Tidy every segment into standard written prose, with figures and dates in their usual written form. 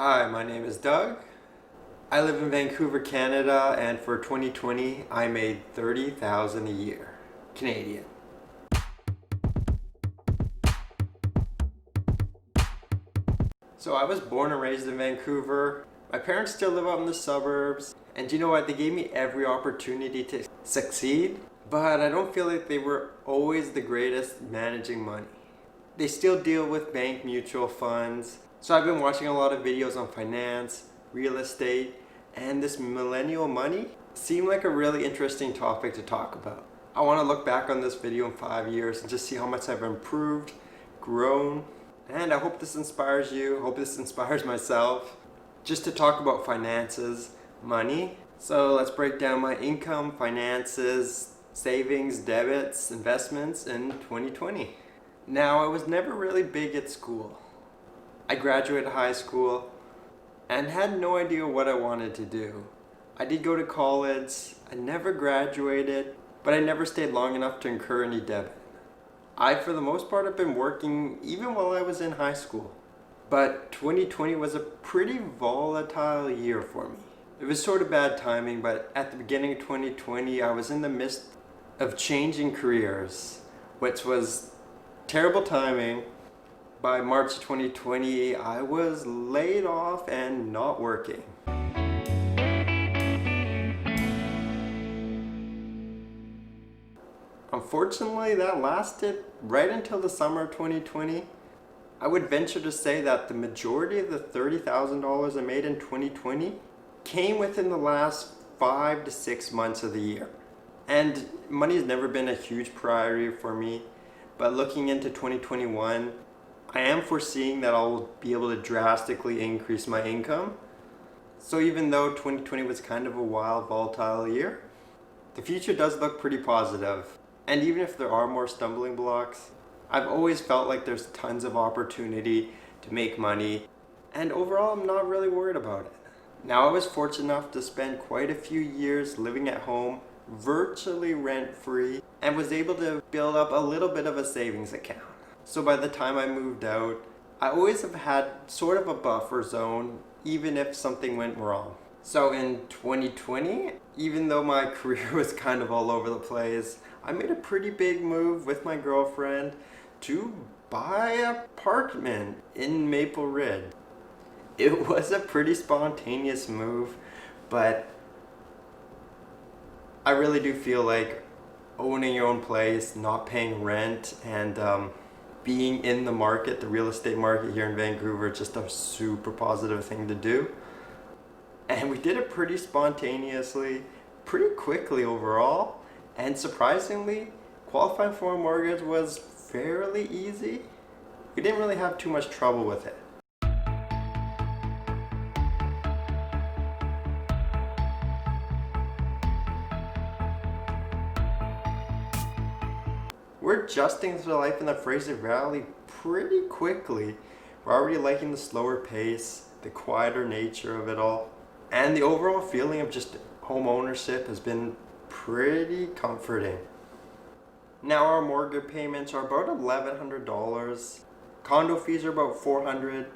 Hi, my name is Doug. I live in Vancouver, Canada, and for 2020, I made $30,000 a year, Canadian. So I was born and raised in Vancouver. My parents still live out in the suburbs, and you know what? They gave me every opportunity to succeed, but I don't feel like they were always the greatest managing money. They still deal with bank mutual funds. So I've been watching a lot of videos on finance, real estate, and this millennial money seemed like a really interesting topic to talk about. I want to look back on this video in 5 years and just see how much I've improved, grown, and I hope this inspires you. I hope this inspires myself just to talk about finances, money. So let's break down my income, finances, savings, debits, investments in 2020. Now, I was never really big at school. I graduated high school and had no idea what I wanted to do. I did go to college, I never graduated, but I never stayed long enough to incur any debt. I, for the most part, have been working even while I was in high school. But 2020 was a pretty volatile year for me. It was sort of bad timing, but at the beginning of 2020, I was in the midst of changing careers, which was terrible timing. By March 2020, I was laid off and not working. Unfortunately, that lasted right until the summer of 2020. I would venture to say that the majority of the $30,000 I made in 2020 came within the last 5 to 6 months of the year. And money has never been a huge priority for me, but looking into 2021, I am foreseeing that I'll be able to drastically increase my income. So even though 2020 was kind of a wild, volatile year, the future does look pretty positive. And even if there are more stumbling blocks, I've always felt like there's tons of opportunity to make money, and overall I'm not really worried about it. Now, I was fortunate enough to spend quite a few years living at home, virtually rent-free, and was able to build up a little bit of a savings account. So by the time I moved out, I always have had sort of a buffer zone, even if something went wrong. So in 2020, even though my career was kind of all over the place, I made a pretty big move with my girlfriend to buy an apartment in Maple Ridge. It was a pretty spontaneous move, but I really do feel like owning your own place, not paying rent, and being in the market, the real estate market here in Vancouver, just a super positive thing to do. And we did it pretty spontaneously, pretty quickly overall. And surprisingly, qualifying for a mortgage was fairly easy. We didn't really have too much trouble with it. We're adjusting to life in the Fraser Valley pretty quickly. We're already liking the slower pace, the quieter nature of it all, and the overall feeling of just home ownership has been pretty comforting. Now our mortgage payments are about $1,100, condo fees are about $400,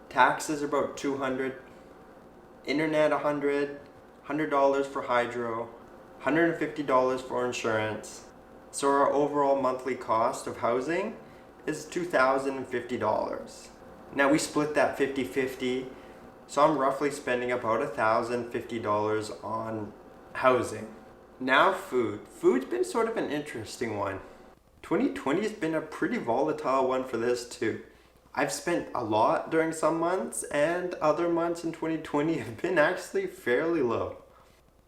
taxes are about $200, internet $100 for hydro, $150 for insurance. So our overall monthly cost of housing is $2,050. Now we split that 50-50, so I'm roughly spending about $1,050 on housing. Now food. Food's been sort of an interesting one. 2020 has been a pretty volatile one for this too. I've spent a lot during some months, and other months in 2020 have been actually fairly low.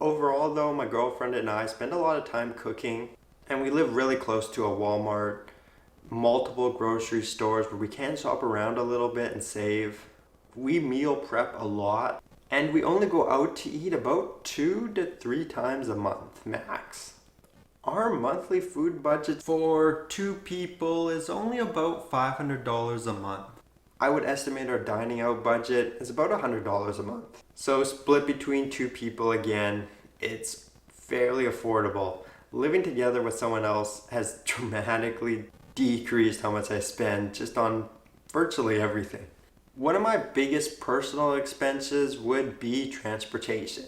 Overall though, my girlfriend and I spend a lot of time cooking, and we live really close to a Walmart, multiple grocery stores where we can shop around a little bit and save. We meal prep a lot, and we only go out to eat about 2 to 3 times a month max. Our monthly food budget for 2 people is only about $500 a month. I would estimate our dining out budget is about $100 a month. So split between 2 people, again, it's fairly affordable. Living together with someone else has dramatically decreased how much I spend just on virtually everything. One of my biggest personal expenses would be transportation.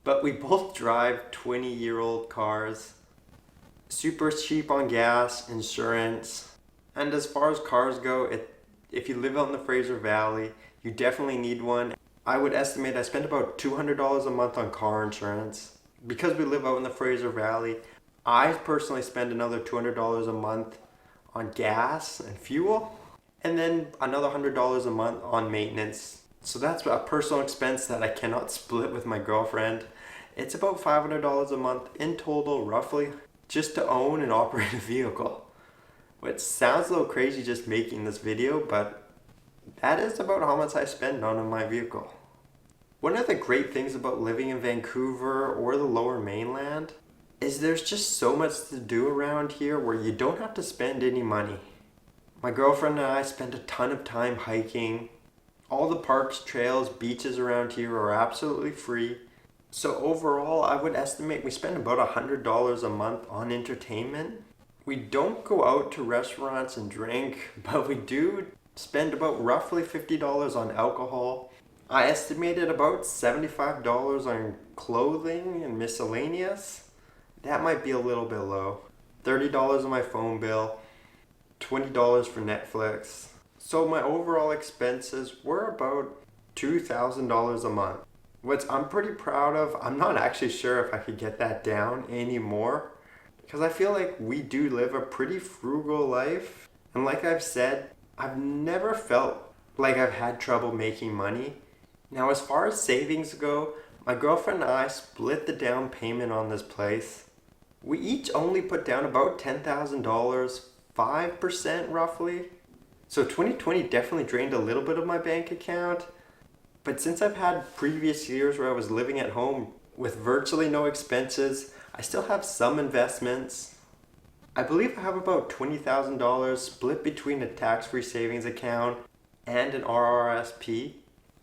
But we both drive 20-year-old cars, super cheap on gas, insurance, and as far as cars go, if you live out in the Fraser Valley, you definitely need one. I would estimate I spend about $200 a month on car insurance. Because we live out in the Fraser Valley, I personally spend another $200 a month on gas and fuel, and then another $100 a month on maintenance. So that's a personal expense that I cannot split with my girlfriend. It's about $500 a month in total, roughly, just to own and operate a vehicle. Which sounds a little crazy just making this video, but that is about how much I spend on my vehicle. One of the great things about living in Vancouver or the Lower Mainland is there's just so much to do around here where you don't have to spend any money. My girlfriend and I spend a ton of time hiking. All the parks, trails, beaches around here are absolutely free. So overall, I would estimate we spend about $100 a month on entertainment. We don't go out to restaurants and drink, but we do spend about roughly $50 on alcohol. I estimated about $75 on clothing and miscellaneous. That might be a little bit low. $30 on my phone bill, $20 for Netflix. So my overall expenses were about $2,000 a month, which I'm pretty proud of. I'm not actually sure if I could get that down anymore, because I feel like we do live a pretty frugal life. And like I've said, I've never felt like I've had trouble making money. Now, as far as savings go, my girlfriend and I split the down payment on this place. We each only put down about $10,000, 5% roughly. So 2020 definitely drained a little bit of my bank account. But since I've had previous years where I was living at home with virtually no expenses, I still have some investments. I believe I have about $20,000 split between a tax-free savings account and an RRSP.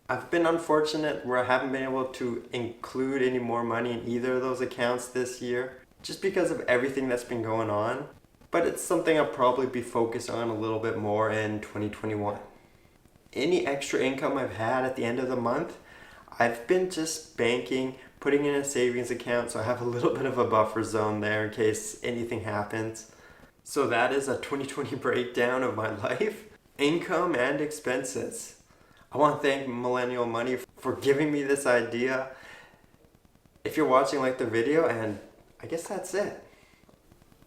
I've been unfortunate where I haven't been able to include any more money in either of those accounts this year, just because of everything that's been going on. But it's something I'll probably be focused on a little bit more in 2021. Any extra income I've had at the end of the month, I've been just banking, putting in a savings account, so I have a little bit of a buffer zone there in case anything happens. So that is a 2020 breakdown of my life, income and expenses. I want to thank Millennial Money for giving me this idea. If you're watching, like the video, and I guess that's it.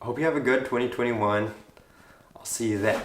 I hope you have a good 2021. I'll see you then.